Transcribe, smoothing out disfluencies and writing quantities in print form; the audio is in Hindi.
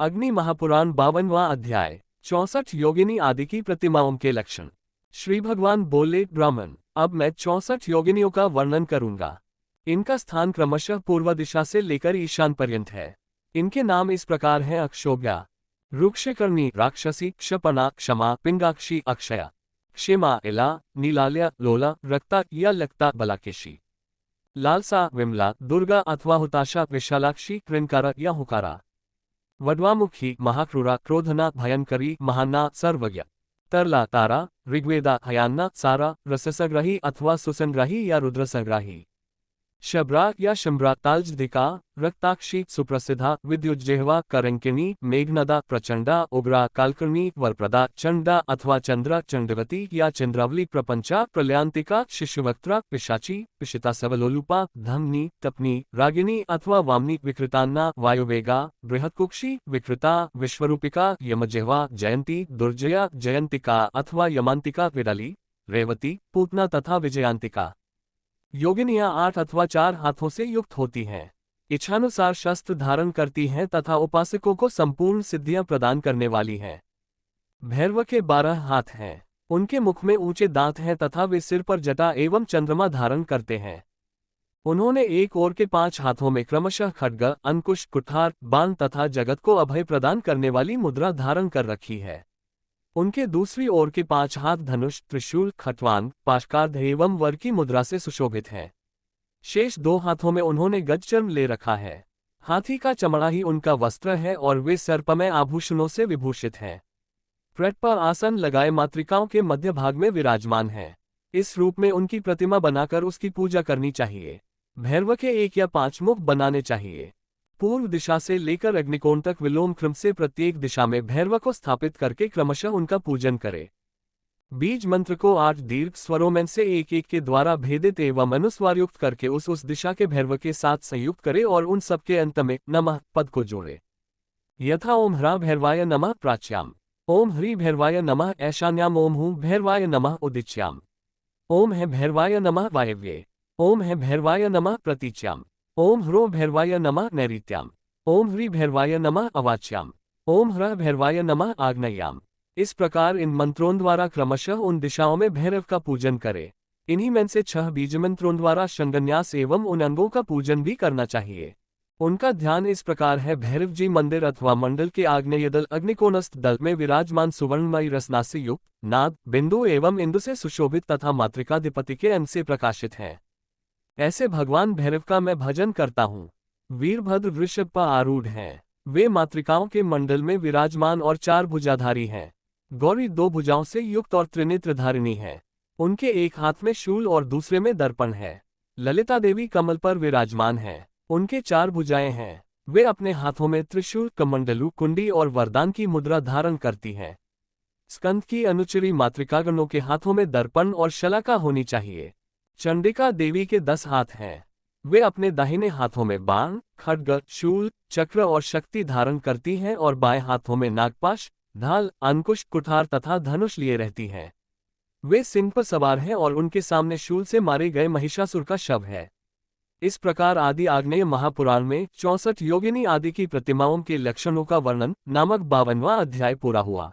अग्नि महापुराण 52वां अध्याय 64 योगिनी आदि की प्रतिमाओं के लक्षण। श्री भगवान बोले, ब्राह्मण, अब मैं 64 योगिनियों का वर्णन करूंगा। इनका स्थान क्रमशः पूर्व दिशा से लेकर ईशान पर्यंत है। इनके नाम इस प्रकार हैं: अक्षोभ्या, रुक्षकर्णी, राक्षसी, क्षपना, क्षमा, पिंगाक्षी, अक्षया, क्षेमा, इला, नीलाल्या, लोला, रक्ता या लक्ता, बलाकेशी, लालसा, विमला, दुर्गा अथवा हुताशा, विशालाक्षी, कृंकारा या हुकारा, वड्वामुखी, महाक्रूरा, क्रोधना, भयंकरी, महान्ना, सर्वज्ञ, तरला, तारा, ऋग्वेदा, हयान्ना, सारा, रससग्राही अथवा सुसंग्राही या रुद्रसंग्राही, शब्रा या शंभ्रा, तालजधिका, रक्ताक्षी, सुप्रसिद्धा, विद्युज्जेहवा, करंकिणी, मेघनदा, प्रचंडा, उग्रा, कालकर्णी, वरप्रदा, चंडा अथवा चंद्रा, चंडवती या चंद्रावली, प्रपंचा, प्रलयांतिका, शिशुवक्त्रा, पिशाची, पिशिता, सवलोलुपा, धमनी, तपनी, रागिनी अथवा वामनी, विकृतान्ना, वायुवेगा, बृहत्कुक्षी, विकृता, विश्वरूपिका, यमजेहवा, जयंती, दुर्जया, जयंतिका अथवा यमांतिका, विडाली, रेवती, पूतना तथा विजयांतिका। योगिनियां 8 अथवा 4 हाथों से युक्त होती हैं। इच्छानुसार शस्त्र धारण करती हैं तथा उपासकों को संपूर्ण सिद्धियां प्रदान करने वाली हैं। भैरव के 12 हाथ हैं। उनके मुख में ऊंचे दांत हैं तथा वे सिर पर जटा एवं चंद्रमा धारण करते हैं। उन्होंने एक ओर के 5 हाथों में क्रमशः खड्ग, अंकुश, कुठार, बाण तथा जगत को अभय प्रदान करने वाली मुद्रा धारण कर रखी है। उनके दूसरी ओर के 5 हाथ धनुष, त्रिशूल, खट्वांग, पाशकार्ध एवं वर की मुद्रा से सुशोभित हैं। शेष 2 हाथों में उन्होंने गजचर्म ले रखा है। हाथी का चमड़ा ही उनका वस्त्र है और वे सर्पमय आभूषणों से विभूषित हैं। पृष्ठ पर आसन लगाए मातृकाओं के मध्य भाग में विराजमान हैं। इस रूप में उनकी प्रतिमा बनाकर उसकी पूजा करनी चाहिए। भैरव के 1 या 5 मुख बनाने चाहिए। पूर्व दिशा से लेकर अग्निकोण तक विलोम क्रम से प्रत्येक दिशा में भैरव को स्थापित करके क्रमशः उनका पूजन करे। बीज मंत्र को 8 दीर्घ स्वरों में से एक के द्वारा भेदित एवं अनुस्वारयुक्त करके उस दिशा के भैरव के साथ संयुक्त करे और उन सबके अंत में नमः पद को जोड़े। यथा ओम ह्रा भैरवाय नमः प्राच्याम, ओम ह्री भैरवाय नमः ऐशान्याम, ओम हूं भैरवाय नमः उदिच्याम, ओम है भैरवाय नमः वायव्ये, ओम है भैरवाय नमः प्रतीच्याम, ओम ह्रो भैरवाय नमः नैऋत्याम, ओम ह्री भैरवाय नमः अवाच्याम, ओम ह्रः भैरवाय नमः आग्नेयाम। इस प्रकार इन मंत्रों द्वारा क्रमशः उन दिशाओं में भैरव का पूजन करे। इन्हीं में से 6 बीज मंत्रों द्वारा शंगन्यास एवं उन अंगों का पूजन भी करना चाहिए। उनका ध्यान इस प्रकार है: भैरव जी मंदिर अथवा मंडल के आग्नेय दल अग्निकोणस्थ दल में विराजमान सुवर्णमयी रसना से युक्त नाद, बिंदु एवं इंदु से सुशोभित तथा मातृकाधिपति के अंश से प्रकाशित हैं। ऐसे भगवान भैरव का मैं भजन करता हूँ। वीरभद्र वृषभ पर आरूढ़ हैं। वे मातृकाओं के मंडल में विराजमान और 4 भुजाधारी हैं। गौरी 2 भुजाओं से युक्त और त्रिनेत्रधारिणी है। उनके एक हाथ में शूल और दूसरे में दर्पण है। ललिता देवी कमल पर विराजमान है। उनके 4 भुजाएं हैं। वे अपने हाथों में त्रिशूल, कमंडलू, कुंडी और वरदान की मुद्रा धारण करती हैं। स्कंद की अनुचरी मातृकागणों के हाथों में दर्पण और शलाका होनी चाहिए। चंडिका देवी के 10 हाथ हैं। वे अपने दाहिने हाथों में बाण, खड्ग, शूल, चक्र और शक्ति धारण करती हैं और बाएं हाथों में नागपाश, ढाल, अंकुश, कुठार तथा धनुष लिए रहती हैं। वे सिंह पर सवार हैं और उनके सामने शूल से मारे गए महिषासुर का शव है। इस प्रकार आदि आग्नेय महापुराण में 64 योगिनी आदि की प्रतिमाओं के लक्षणों का वर्णन नामक 52वां अध्याय पूरा हुआ।